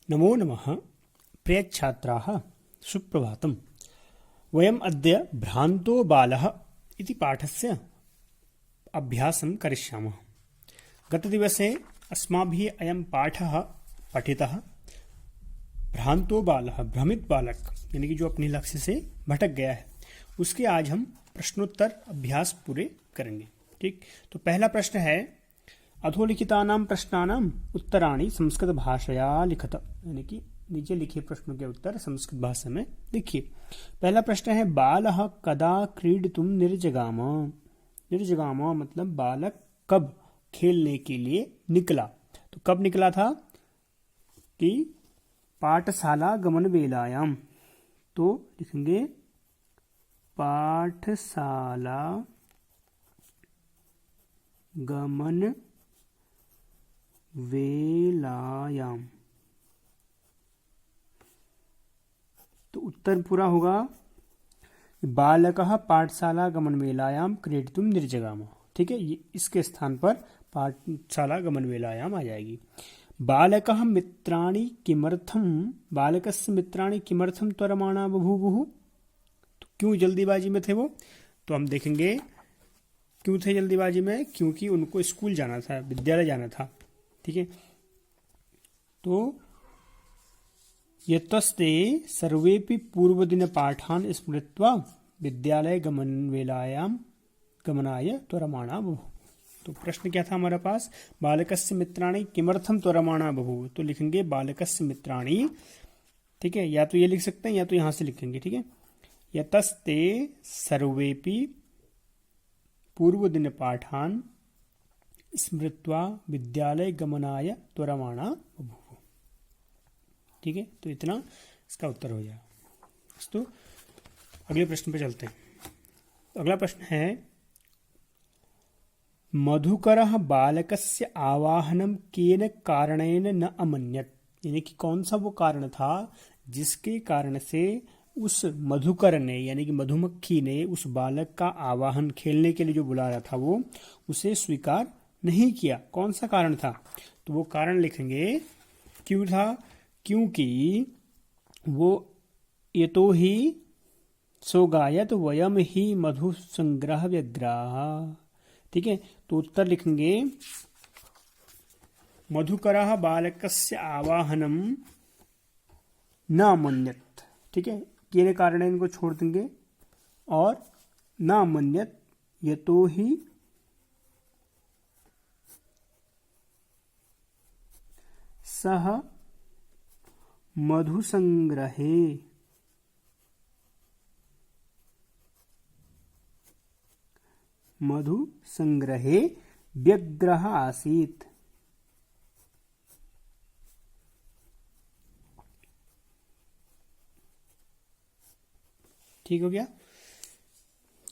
नमो नमः प्रियच्छात्राः सुप्रभातम्। वयम् अद्य भ्रान्तो बालः इति पाठस्य अभ्यासं करिष्यामः। गतदिवसे अस्माभिः अयं पाठः पठितः। भ्रान्तो बालः, भ्रमित बालक यानी कि जो अपने लक्ष्य से भटक गया है, उसके आज हम प्रश्नोत्तर अभ्यास पूरे करेंगे। ठीक, तो पहला प्रश्न है अधोलिखितानां प्रश्नानां उत्तराणि संस्कृत भाषया लिखत, यानी कि नीचे लिखे प्रश्नों के उत्तर संस्कृत भाषा में लिखिए। पहला प्रश्न है बालः कदा क्रीडितुं निर्जगाम। निर्जगाम मतलब बालक कब खेलने के लिए निकला। तो कब निकला था कि पाठशाला गमन वेलायाम। तो लिखेंगे पाठशाला गमन वेलायाम। तो उत्तर पूरा होगा बालकः पाठशाला गमन वेलायाम क्रीडितुं निर्जगाम। ठीक है, इसके स्थान पर पाठशाला गमन वेलायाम आ जाएगी। बालकः मित्राणि किमर्थं, बालकस्य मित्राणि किमर्थं त्वरमाणा बभूवुः। तो क्यों जल्दीबाजी में थे वो, तो हम देखेंगे क्यों थे जल्दीबाजी में, क्योंकि उनको स्कूल जाना था, विद्यालय जाना था। ठीक है, तो यतस्ते सर्वेपि पूर्वदिन पाठान् स्मृत्वा विद्यालय गमन वेलायाम गमनाय त्वरमाणा बभूव। तो प्रश्न क्या था हमारे पास, बालकस्य मित्राणि किमर्थम त्वरमाणा बभूव। तो लिखेंगे बालकस्य मित्राणि। ठीक है, या तो ये लिख सकते हैं या तो यहां से लिखेंगे। ठीक है, यतस्ते सर्वेपि पूर्वदिन पाठान् स्मृत्वा विद्यालय गमनाय त्वरमाणा बभूव। ठीक है, तो इतना इसका उत्तर हो जाएगा। तो अगले प्रश्न पे चलते हैं। अगला प्रश्न है मधुकरः बालकस्य आवाहनं केन कारणेन न अमन्यत। यानी कि कौन सा वो कारण था जिसके कारण से उस मधुकर ने यानी कि मधुमक्खी ने उस बालक का आवाहन, खेलने के लिए जो बुला रहा था, वो उसे स्वीकार नहीं किया। कौन सा कारण था, तो वो कारण लिखेंगे क्यों था, क्योंकि वो ये तो ही सोगायत वयम ही मधु संग्रह व्यग्राह। ठीक है, तो उत्तर लिखेंगे मधुकरः बालकस्य आवाहनम न मन्यत। ठीक है, केन कारण इनको छोड़ देंगे और न मन्यत यतो ही सह मधुसंग्रहे व्यग्रः आसीत्। ठीक हो गया।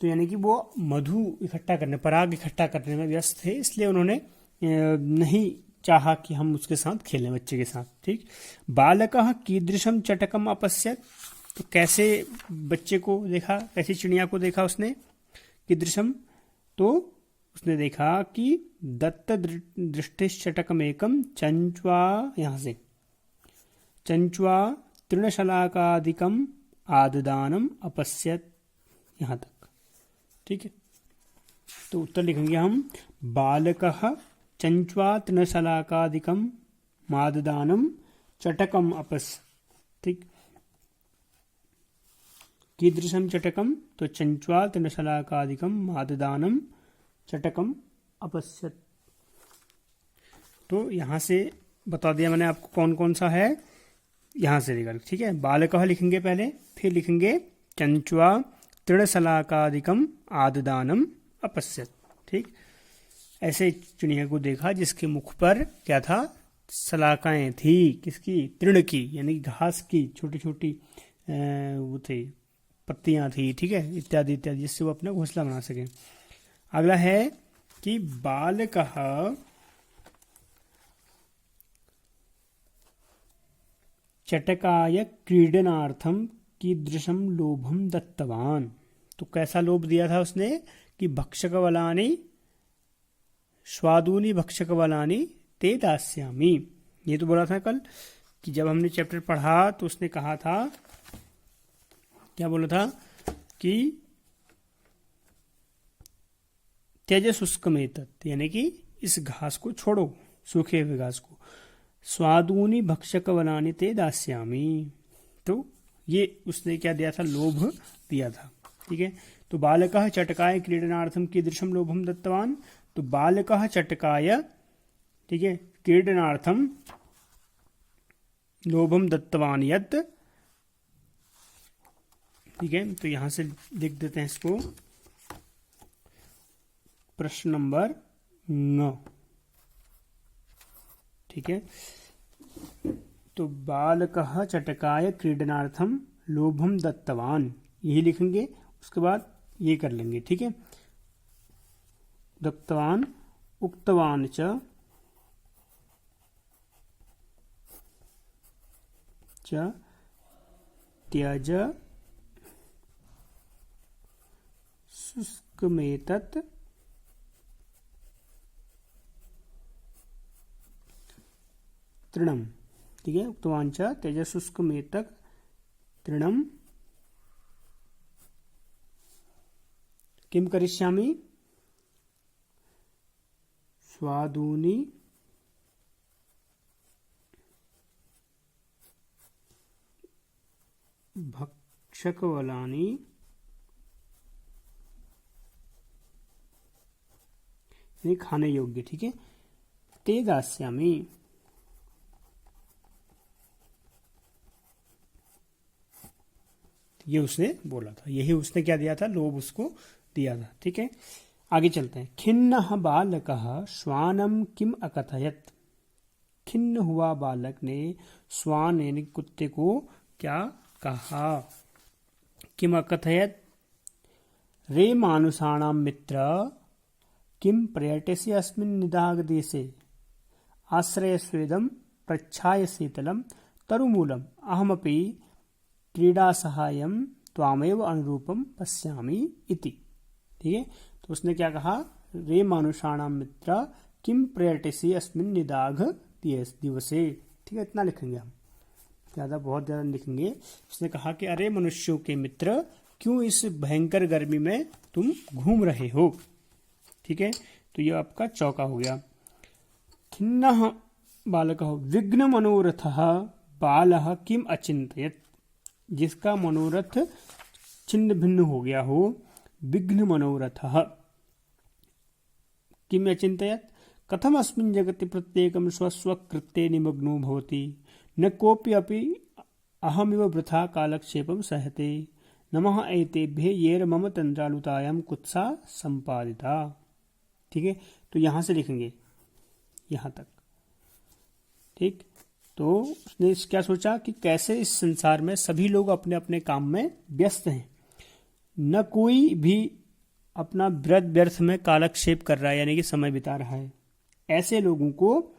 तो यानी कि वो मधु इकट्ठा करने, पराग इकट्ठा करने में व्यस्त थे, इसलिए उन्होंने नहीं चाहा कि हम उसके साथ खेलें, बच्चे के साथ। ठीक, बालकः कीदृशं चटकम अपश्यत। तो कैसे बच्चे को देखा, कैसी चिड़िया को देखा उसने, कीदृशम, तो उसने देखा कि दत्त दृष्टिश्चटकमेकं चंच्वा, यहां से चंच्वा तृणशलाकादिकम आददानम अपश्यत, यहां तक। ठीक है, तो उत्तर लिखेंगे हम बालकः चंच्वा तृणशलाकादिकम माददानम चटकम अपस। ठीक, कीदृशम चटकम, तो चंच्वा तृणशलाकादिकम माददानम चटकम अपश्यत। तो यहां से बता दिया मैंने आपको कौन कौन सा है, यहां से लेकर। ठीक है, बालकः लिखेंगे पहले, फिर लिखेंगे चंच्वा तृणशलाकादिकम आददानम अपश्यत। ठीक, ऐसे चिड़िया को देखा जिसके मुख पर क्या था, शलाकाएं थी, किसकी, तृण की, यानी घास की छोटी छोटी वो थे, पत्तियां थी। ठीक है, इत्यादि इत्यादि, जिससे वो अपना घोंसला बना सके। अगला है कि बालकः चटकाय क्रीडनार्थम कीदृशं लोभम दत्तवान। तो कैसा लोभ दिया था उसने कि भक्षकवलानि स्वादूनि भक्षकवलानि ते दास्यामि। ये तो बोला था कल कि जब हमने चैप्टर पढ़ा तो उसने कहा था, क्या बोला था कि त्यज शुष्कमेतत्, यानी कि इस घास को छोड़ो, सूखे हुए घास को, स्वादूनि भक्षक वनानि ते दास्यामि। तो ये उसने क्या दिया था, लोभ दिया था। ठीक है, तो बालकः चटकाय क्रीडनार्थम कीदृशम लोभम दत्तवान, तो बालकः चटकाय, ठीक है, क्रीडनार्थम लोभम दत्तवान यत्, ठीक है, तो यहां से लिख देते हैं इसको, प्रश्न नंबर 9। ठीक है, तो बालकः चटकाय क्रीडनार्थम लोभम दत्तवान, यही लिखेंगे, उसके बाद ये कर लेंगे। ठीक है, दत्तवान उक्तवान च त्यज शुष्कमेतत् तृणम। ठीक है, उक्तवान च त्यज शुष्कमेतत् तृणम किम करिष्यामि, स्वादूनि भक्षकवलानि यानी खाने योग्य, ठीक है, ते दास्यामि। ये उसने बोला था, यही उसने क्या दिया था, लोभ उसको दिया था। ठीक है, आगे चलते हैं। खिन्नः बालकः श्वानं किम अकथयत्, खिन्न हुआ बालक ने श्वान यानी कुत्ते को क्या कहा, किम अकथयत्, रे मानुषाणां मित्र किम पर्यटसि अस्मिन् निदाघदेशे, आश्रयस्वेदं प्रच्छाय शीतलं तरुमूलम् अहमपि क्रीडासहायं त्वामेव अनुरूपं पश्यामि इति। ठीक है, तो उसने क्या कहा, रे मानुषाणां मित्र किम पर्यटसि अस्मिन् निदाघ दिवसे। ठीक है, इतना लिखेंगे हम, ज्यादा बहुत ज्यादा लिखेंगे। उसने कहा कि अरे मनुष्यों के मित्र, क्यों इस भयंकर गर्मी में तुम घूम रहे हो। ठीक है, तो ये आपका चौका हो गया। खिन्नः बालकः विघ्न मनोरथः बालः किम अचिंतयत्, जिसका मनोरथ छिन्न भिन्न हो गया हो, विघ्न मनोरथः किम अचिंतयत्, कथम अस्मिन् जगति प्रत्येकं स्वस्वकृत्ये निमग्नो भवति, न कोऽपि अपि अहमिव वृथा कालक्षेपं सहते, नमः एतेभ्यः येर मम तन्द्रालुतायां कुत्सा संपादिता। ठीक है, तो यहां से लिखेंगे यहां तक। ठीक, तो उसने क्या सोचा कि कैसे इस संसार में सभी लोग अपने अपने काम में व्यस्त हैं, न कोई भी अपना व्यर्थ में कालक्षेप कर रहा है, यानी कि समय बिता रहा है। ऐसे लोगों को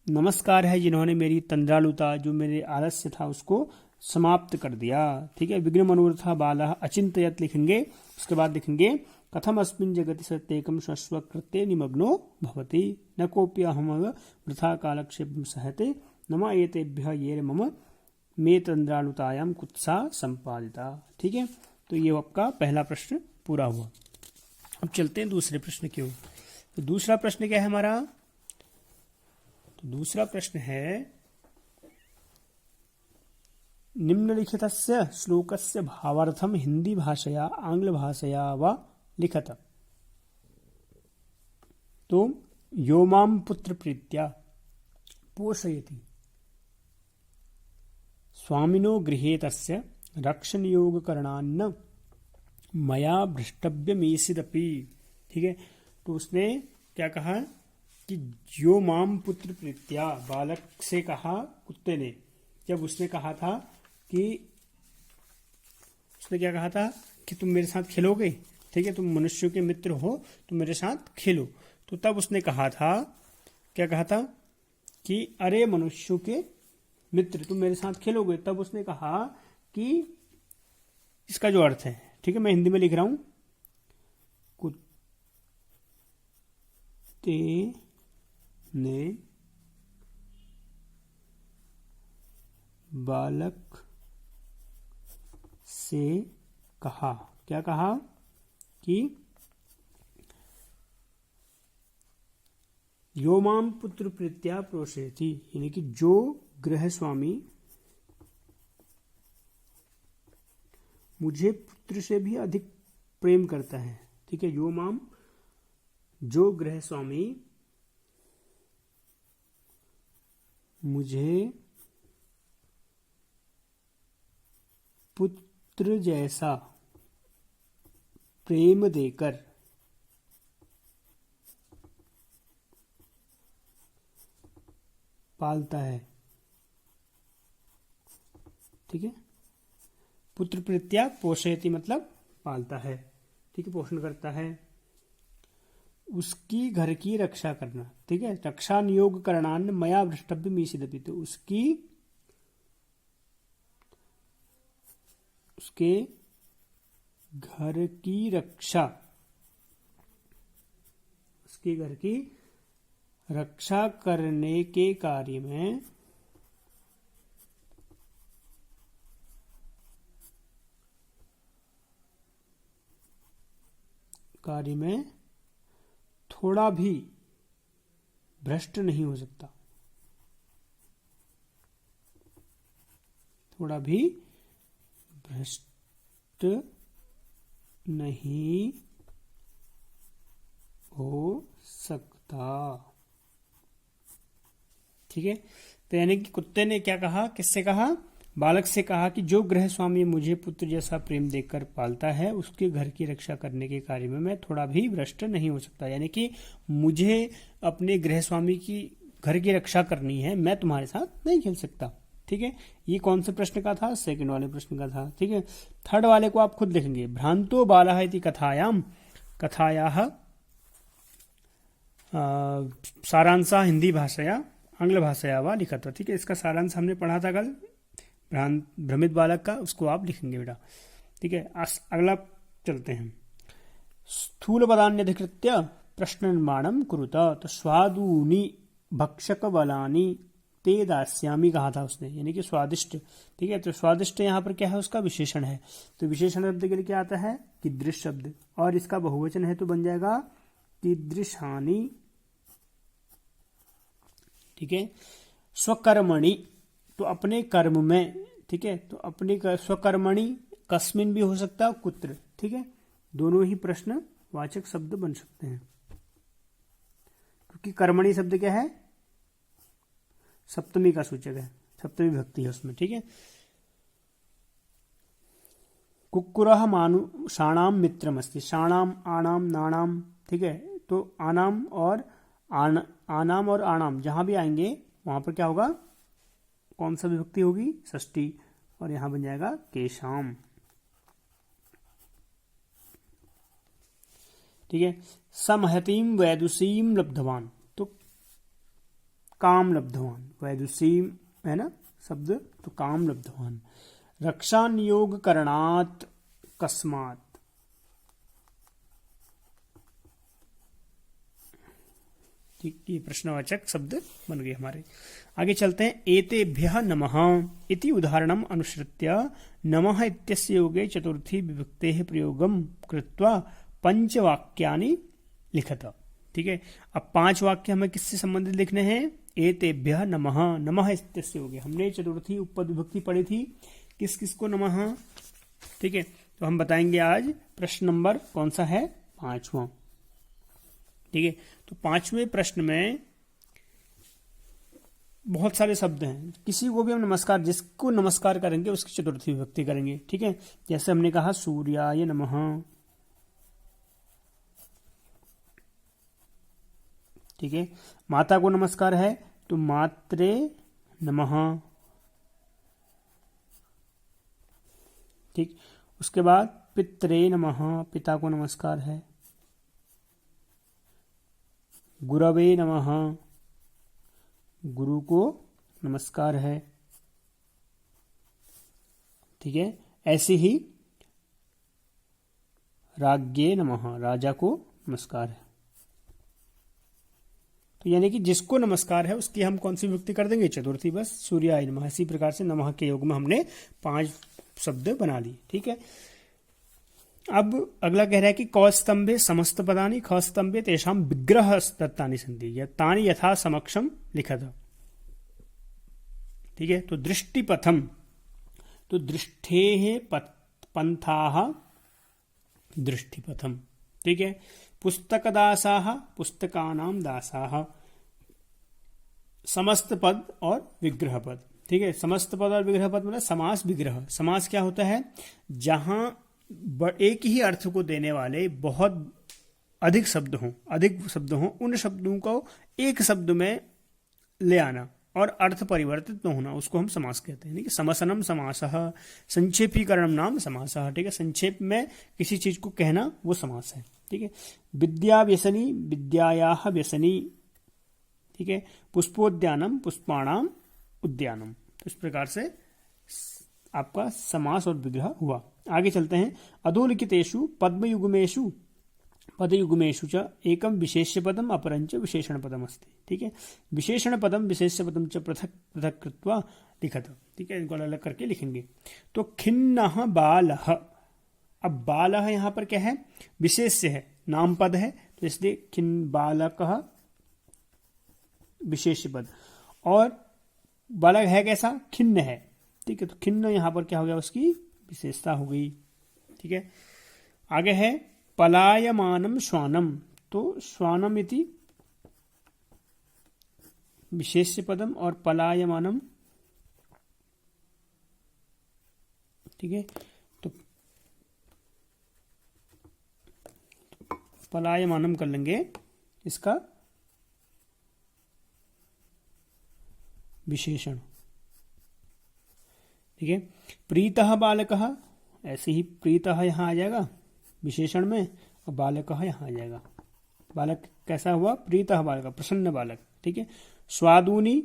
नमस्कार है जिन्होंने मेरी तंद्रालुता, जो मेरे आलस्य था, उसको समाप्त कर दिया। ठीक है, विघ्न मनोरथा बालः अचिंतयत् लिखेंगे, उसके बाद लिखेंगे कथम अस्मिन् जगति सत्येकं स्वस्वकृत्ये निमग्नो भवति, न कोऽपि अहमव वृथा कालक्षेपं सहते, नमः एतेभ्यः ये मम मे तंद्रालुतायां कुत्सा संपादिता। ठीक है, तो ये आपका पहला प्रश्न पूरा हुआ। अब चलते हैं दूसरे प्रश्न की ओर। तो दूसरा प्रश्न क्या है हमारा, तो दूसरा प्रश्न है निम्नलिखितस्य श्लोकस्य भावार्थं हिंदी भाषया आंग्ल भाषया वा लिखत। तो यो मां पुत्र प्रीत्या पोषयति स्वामिनो गृहे तस्य रक्षणयोगकरणान्न मया भ्रष्टव्यमीसिदपि। ठीक है, तो उसने क्या कहा कि जो माम पुत्र प्रीत्या, बालक से कहा कुत्ते ने, जब उसने कहा था कि, उसने क्या कहा था कि तुम मेरे साथ खेलोगे, ठीक है, तुम मनुष्यों के मित्र हो, तुम मेरे साथ खेलो। तो तब उसने कहा था, क्या कहा था कि अरे मनुष्यों के मित्र, तुम मेरे साथ खेलोगे। तब उसने कहा कि इसका जो अर्थ है, ठीक है, मैं हिंदी में लिख रहा हूं, कुत्ते ने बालक से कहा, क्या कहा कि यो माम पुत्र प्रीत्या प्रोषयति, यानी कि जो गृह स्वामी मुझे पुत्र से भी अधिक प्रेम करता है, ठीक है, यो माम, जो गृह स्वामी मुझे पुत्र जैसा प्रेम देकर पालता है, ठीक है, पुत्र प्रीत्या पोषयति मतलब पालता है, ठीक है, पोषण करता है, उसकी घर की रक्षा करना, ठीक है, रक्षा नियोग करणान मया वृष्टभ्य मीसिदपि, तो उसके घर की रक्षा, उसके घर की रक्षा करने के कार्य में थोड़ा भी भ्रष्ट नहीं हो सकता, थोड़ा भी भ्रष्ट नहीं हो सकता, ठीक है। तो यानी कि कुत्ते ने क्या कहा, किससे कहा, बालक से कहा कि जो गृह स्वामी मुझे पुत्र जैसा प्रेम देकर पालता है, उसके घर की रक्षा करने के कार्य में मैं थोड़ा भी भ्रष्ट नहीं हो सकता, यानी कि मुझे अपने गृह स्वामी की घर की रक्षा करनी है, मैं तुम्हारे साथ नहीं खेल सकता, ठीक है। ये कौन से प्रश्न का था, सेकंड वाले प्रश्न का था, ठीक है। थर्ड वाले को आप खुद लिखेंगे, भ्रांतो बालः इति कथायाम, कथायाः सारांशः हिंदी भाषया आंग्ल भाषया वा लिखा था, ठीक है। इसका सारांश हमने पढ़ा था कल, भ्रमित बालक का, उसको आप लिखेंगे बेटा, ठीक है। अगला चलते हैं, स्थूल पदान्यधिकृत्य प्रश्न निर्माणम कुरुत, तो स्वादूनि भक्षक बलानि ते दास्यामि कहा था उसने, यानी कि स्वादिष्ट, ठीक है। तो स्वादिष्ट यहाँ पर क्या है, उसका विशेषण है, तो विशेषण शब्द के लिए क्या आता है, कीदृश शब्द, और इसका बहुवचन है तो बन जाएगा कीदृशानि, ठीक है। स्वकर्मणि, तो अपने कर्म में, ठीक है, तो अपने स्वकर्मणि कस्मिन भी हो सकता है, कुत्र, ठीक है, दोनों ही प्रश्नवाचक शब्द बन सकते हैं, क्योंकि कर्मणि शब्द क्या है, सप्तमी का सूचक है, सप्तमी विभक्ति है उसमें, ठीक है। कुक्कुरः मानु शाणाम मित्रमस्ति, शाणाम आणाम नाणाम, ठीक है, तो आनाम और आनाम और आणाम जहां भी आएंगे वहां पर क्या होगा, कौन सा विभक्ति होगी, षष्ठी, और यहां बन जाएगा केशाम, ठीक है। समहतीम वैदुषीम लब्धवान, तो काम लब्धवान, वैदुषीम है ना शब्द, तो काम लब्धवान, रक्षा नियोग करणात कस्मात, ठीक, ये प्रश्नवाचक शब्द बन गए हमारे। आगे चलते हैं, एतेभ्यः नमः इति उदाहरणम अनुसृत्य नमः इत्यस्य योगे चतुर्थी विभक्तेः प्रयोगम कृत्वा पंचवाक्यानि लिखत, ठीक है। अब 5 वाक्य हमें किससे संबंधित लिखने हैं, एतेभ्यः नमः, नमः इत्यस्य योगे, हमने चतुर्थी उपपद विभक्ति पढ़ी थी, किस किस को नमः, ठीक है। तो हम बताएंगे आज प्रश्न नंबर कौन सा है, 5वां, ठीक है। तो 5वें प्रश्न में बहुत सारे शब्द हैं, किसी को भी हम नमस्कार, जिसको नमस्कार करेंगे उसकी चतुर्थी विभक्ति करेंगे, ठीक है। जैसे हमने कहा सूर्याय नमः, ठीक है। माता को नमस्कार है तो मात्रे नमः, ठीक। उसके बाद पित्रे नमः, पिता को नमस्कार है, गुरवे नमः, गुरु को नमस्कार है, ठीक है। ऐसे ही राज्ञे नमः, राजा को नमस्कार है, तो यानी कि जिसको नमस्कार है उसकी हम कौन सी विभक्ति कर देंगे? चतुर्थी, बस। सूर्याय नमः। इसी प्रकार से नमः के योग में हमने 5 शब्द बना लिए। ठीक है। अब अगला कह रहा है कि कौस्तंभे समस्त पदानि खस्तंभे तेषाम विग्रह दत्तानि सन्ति तानि यथा समक्षम लिखत। ठीक है। तो दृष्टिपथम, तो दृष्टेः पंथाः दृष्टिपथम। ठीक है। पुस्तकदासाः पुस्तकानां दासाः। समस्त पद और विग्रह पद। ठीक है। समस्त पद और विग्रह पद मतलब समास विग्रह। समास क्या होता है? जहां एक ही अर्थ को देने वाले बहुत अधिक शब्द हों, उन शब्दों को एक शब्द में ले आना और अर्थ परिवर्तित न होना, उसको हम समास कहते हैं। समसनम समासः, संक्षेपीकरणम नाम समासः। ठीक है। संक्षेप में किसी चीज को कहना वो समास है। ठीक है। विद्या व्यसनी विद्यायाः व्यसनी। ठीक है। पुष्पोद्यानम पुष्पाणाम उद्यानम। तो इस प्रकार से आपका समास और विग्रह हुआ। आगे चलते हैं। अधोलिखितेषु पद्मयुग्मेषु पदयुग्मेषु च एकम विशेष्य पदम अपरंच विशेषण पदम अस्ति। ठीक है। विशेषण पदम विशेष्य पदम च पृथक पृथक कृत्वा लिखत। ठीक है। इनको अलग अलग करके लिखेंगे। तो खिन्नः बालः। अब बालः यहां पर क्या है? विशेष्य है, नाम पद है, तो इसलिए खिन्न बालकः विशेष्य पद। और बालक है कैसा? खिन्न है। ठीक है। तो खिन्न यहां पर क्या हो गया? उसकी विशेषता हो गई। ठीक है। आगे है पलायमानम श्वानम। तो श्वानम इति विशेष्य पदम और पलायमानम। ठीक है। तो पलायमानम कर लेंगे इसका विशेषण। ठीक है। प्रीतः बालकः, ऐसे ही प्रीतः यहां आ जाएगा विशेषण में और बालकः यहां आ जाएगा। बालक कैसा हुआ? प्रीतः बालक, प्रसन्न बालक। ठीक है। स्वादुनी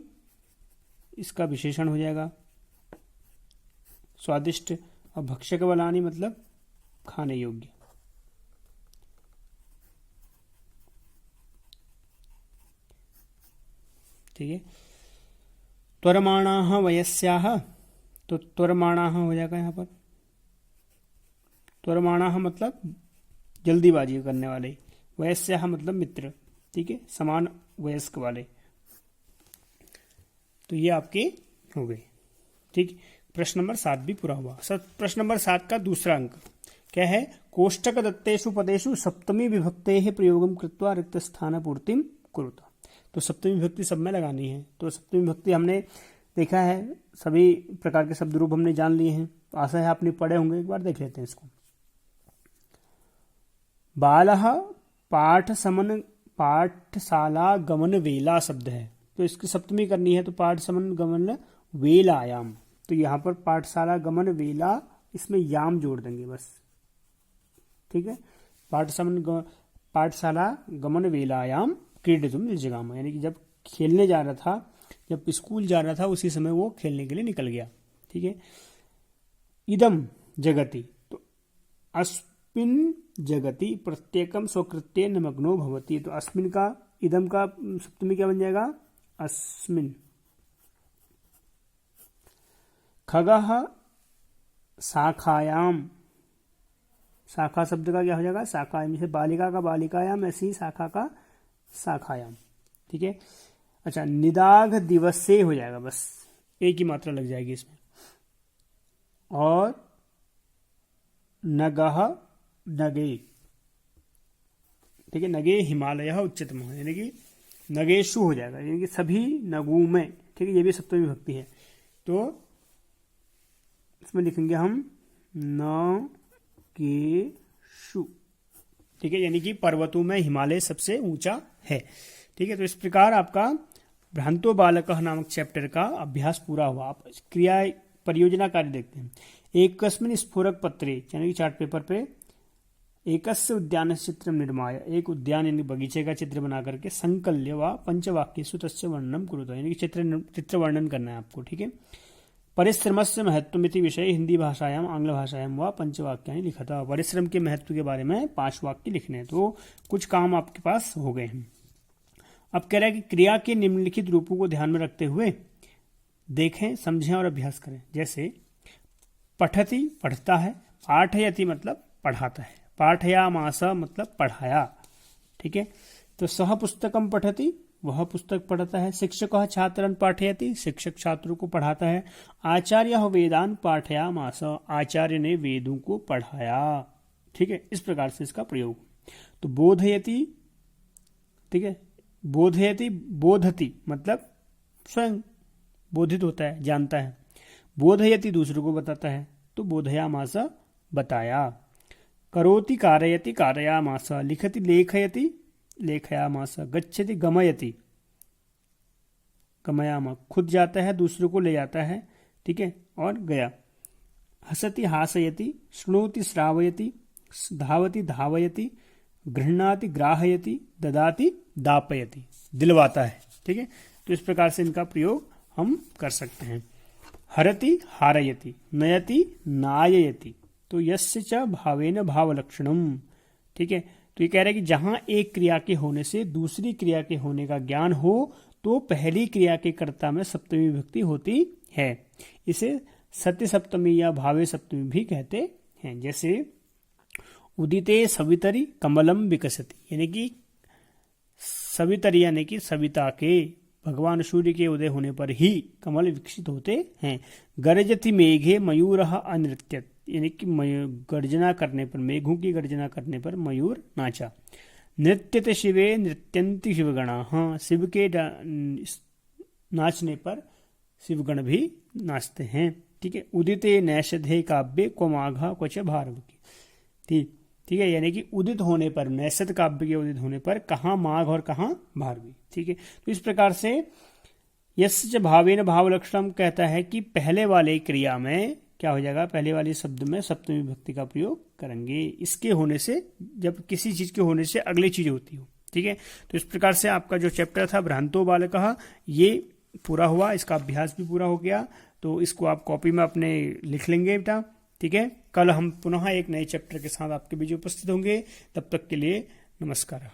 इसका विशेषण हो जाएगा, स्वादिष्ट। और भक्षक बलानी मतलब खाने योग्य। ठीक है। त्वरमाणाः वयस्याः। तो त्वरमाणाः हो जाएगा यहां पर। त्वरमाणाः मतलब जल्दीबाजी करने वाले, वयस्याः मतलब मित्र। ठीक है। समान वयस्क वाले। तो ये आपके हो गए। ठीक। प्रश्न नंबर 7 भी पूरा हुआ। प्रश्न नंबर 7 का दूसरा अंक क्या है? कोष्टक दत्तेषु पदेषु सप्तमी विभक्तेः प्रयोगम कृत्वा रिक्त स्थान पूर्तिम कुरुत। तो सप्तमी विभक्ति सब में लगानी है। तो सप्तमी विभक्ति हमने देखा है, सभी प्रकार के शब्द रूप हमने जान लिए हैं। तो आशा है आपने पढ़े होंगे, एक बार देख लेते हैं इसको। बालः पाठशाला गमन वेला शब्द है, तो इसकी सप्तमी करनी है। तो पाठ समन गमन वेलायाम। तो यहां पर पाठशाला गमन वेला, इसमें याम जोड़ देंगे बस। ठीक है। पाठशाला गमन वेलायाम क्रीडितुम निजगाम, यानी कि जब खेलने जा रहा था, जब स्कूल जा रहा था, उसी समय वो खेलने के लिए निकल गया। ठीक है। इदम जगति। तो अस्मिन जगति प्रत्येकम स्वकृत्ये निमग्नो भवति। तो अस्मिन का, इदम का सप्तमी क्या बन जाएगा? अस्मिन। खगः शाखायाम। शाखा शब्द का क्या हो जाएगा? शाखायाम। जैसे बालिका का बालिकायाम, ऐसे ही शाखा का शाखायाम। ठीक है। अच्छा, निदाघ दिवसे हो जाएगा, बस एक ही मात्रा लग जाएगी इसमें। और नगः नगे। ठीक है। नगे हिमालय उच्चतम, यानी कि नगेशु हो जाएगा, यानी कि सभी नगु में। ठीक है। ये भी सप्तमी विभक्ति है। तो इसमें लिखेंगे हम न के शु। ठीक है। यानी कि पर्वतों में हिमालय सबसे ऊंचा है। ठीक है। तो इस प्रकार आपका भ्रांतो बालकः नामक चैप्टर का अभ्यास पूरा हुआ। आप क्रिया परियोजना कार्य देखते हैं। एकस्मिन् स्फुरक पत्रे, यानी कि चार्ट पेपर पे, एकस्य उद्यानस्य चित्रं निर्माय, एक उद्यान यानी बगीचे का चित्र बना करके, संकल्य व पंचवाक्येषु तस्य वर्णनं कुरुत, यानी कि चित्र वर्णन करना है आपको। ठीक है। परिश्रमस्य महत्वमिति विषय हिंदी भाषायाम आंग्ल भाषायाम व पंचवाक्यानि लिखता। परिश्रम के महत्व के बारे में 5 वाक्य लिखने हैं। तो कुछ काम आपके पास हो गए हैं। अब कह रहा है कि क्रिया के निम्नलिखित रूपों को ध्यान में रखते हुए देखें, समझें और अभ्यास करें। जैसे पठति पढ़ता है, पाठयति मतलब पढ़ाता है, पाठयामास मतलब पढ़ाया। ठीक है, तो सह पुस्तकम पठति वह पुस्तक पढ़ता है, शिक्षकः छात्रन पाठयति शिक्षक छात्रों को पढ़ाता है, आचार्यः वेदान पाठयामास आचार्य ने वेदों को पढ़ाया। ठीक है, इस प्रकार से इसका प्रयोग। तो बोधयति, ठीक है, बोधयति बोधति मतलब स्वयं बोधित होता है, जानता है, बोधयति दूसरों को बताता है, तो बोधयामास बताया। करोति कारयति कारयामास, लिखति लेखयति लेखयामास, गच्छति गमयति गमयामास, खुद जाता है दूसरों को ले जाता है। ठीक है, और गया। हसति हासयति, शृणोति श्रावयति, धावति धावयति, गृह्णाति ग्राहयति, ददाति दापयति, दिलवाता है। ठीक है, तो इस प्रकार से इनका प्रयोग हम कर सकते हैं। हरति हारयति, नयति नाययति, तो यस्य च भावेन भावलक्षणम। ठीक है, तो ये कह रहा है कि जहां एक क्रिया के होने से दूसरी क्रिया के होने का ज्ञान हो तो पहली क्रिया के कर्ता में सप्तमी विभक्ति होती है। इसे सत्य सप्तमी या भावे सप्तमी भी कहते हैं। जैसे उदिते सवितरी कमलम विकसति, यानी कि सवितरी यानी कि सविता के भगवान सूर्य के उदय होने पर ही कमल विकसित होते हैं। गर्जति मेघे मयूरः अनृत्यत, यानी कि गर्जना करने पर, मेघों की गर्जना करने पर मयूर नाचा। नृत्यते शिवे नृत्यन्ति शिवगणा, हाँ, शिव के नाचने पर शिवगण भी नाचते हैं। ठीक है, उदिते नैषधे काव्ये क्व माघा क्वच भारवी। ठीक है, यानी कि उदित होने पर, नैषध काव्य के उदित होने पर कहाँ माघ और कहाँ भारवी। ठीक है, तो इस प्रकार से यस्य भावेन भावलक्षणम कहता है कि पहले वाले क्रिया में क्या हो जाएगा, पहले वाले शब्द में सप्तमी विभक्ति का प्रयोग करेंगे। इसके होने से, जब किसी चीज के होने से अगली चीज होती हो। ठीक है, तो इस प्रकार से आपका जो चैप्टर था भ्रांतो बालकः ये पूरा हुआ, इसका अभ्यास भी पूरा हो गया। तो इसको आप कॉपी में अपने लिख लेंगे बेटा। ठीक है, कल हम पुनः एक नए चैप्टर के साथ आपके बीच उपस्थित होंगे। तब तक के लिए नमस्कार।